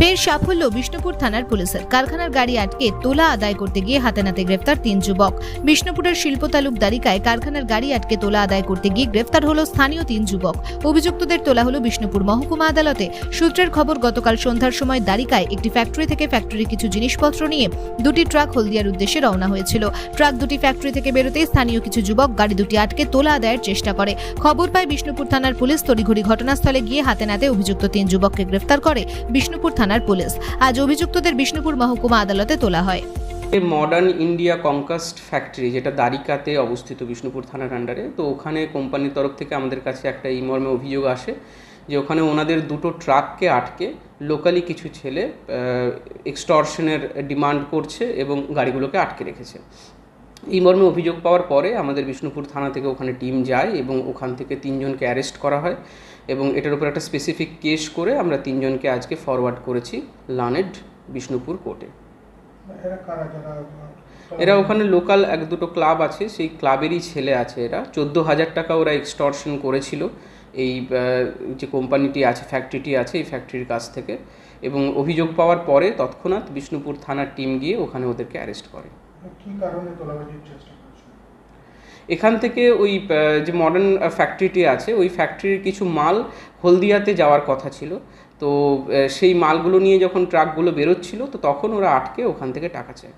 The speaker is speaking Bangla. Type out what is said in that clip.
ফের সাফল্য বিষ্ণুপুর থানার পুলিশের। কারখানার গাড়ি আটকে তোলা আদায় করতে গিয়ে হাতে নাতে গ্রেফতার 3 যুবক। বিষ্ণুপুরের শিল্প তালুক দারিকায় কারখানার গাড়ি আটকে তোলা আদায় করতে গিয়ে গ্রেফতার হলো স্থানীয় 3 যুবক। অভিযুক্তদের তোলা হলো বিষ্ণুপুর মহকুমা আদালতে। সূত্রের খবর, গতকাল সন্ধ্যার সময় দারিকায় একটি ফ্যাক্টরি থেকে ফ্যাক্টরির কিছু জিনিসপত্র নিয়ে দুটি ট্রাক হলদিয়ার উদ্দেশ্যে রওনা হয়েছিল। ট্রাক দুটি ফ্যাক্টরি থেকে বেরোতে স্থানীয় কিছু যুবক গাড়ি দুটি আটকে তোলা আদায়ের চেষ্টা করে। খবর পায় বিষ্ণুপুর থানার পুলিশ তড়িঘড়ি ঘটনাস্থলে গিয়ে হাতে নাতে অভিযুক্ত 3 যুবককে গ্রেফতার করে বিষ্ণুপুর থানার পুলিশ। আজ অভিযুক্তদের বিষ্ণুপুর মহকুমা আদালতে তোলা হয়। মডার্ন ইন্ডিয়া কনকাস্ট ফ্যাক্টরি, যেটা দারিকাতে অবস্থিত বিষ্ণুপুর থানার আন্ডারে, তো ওখানে কোম্পানির তরফ থেকে আমাদের কাছে একটা এই মর্মে অভিযোগ আসে যে ওখানে ওনাদের দুটো ট্রাককে আটকে লোকালি কিছু ছেলে এক্সটর্শনের ডিমান্ড করছে এবং গাড়িগুলোকে আটকে রেখেছে। এই মর্মে অভিযোগ পাওয়ার পরে আমাদের বিষ্ণুপুর থানা থেকে ওখানে টিম যায় এবং ওখান থেকে 3 জনকে অ্যারেস্ট করা হয় এবং এটার উপর একটা স্পেসিফিক কেস করে আমরা 3 জনকে আজকে ফরওয়ার্ড করেছি লানেড বিষ্ণুপুর কোর্টে। এরা ওখানে লোকাল 1-2 ক্লাব আছে, সেই ক্লাবেরই ছেলে আছে। এরা 14,000 টাকা ওরা এক্সটর্শন করেছিল এই যে কোম্পানিটি আছে, ফ্যাক্টরিটি আছে, এই ফ্যাক্টরির কাছ থেকে। এবং অভিযোগ পাওয়ার পরে তৎক্ষণাৎ বিষ্ণুপুর থানার টিম গিয়ে ওখানে ওদেরকে অ্যারেস্ট করে। কি কারণে তোলাবাজির চেষ্টা করছে? এখান থেকে ওই যে মডার্ন ফ্যাক্টরিটি আছে, ওই ফ্যাক্টরির কিছু মাল হলদিয়াতে যাওয়ার কথা ছিল। তো সেই মালগুলো নিয়ে যখন ট্রাকগুলো বেরোচ্ছিল, তো তখন ওরা আটকে ওখান থেকে টাকা চায়।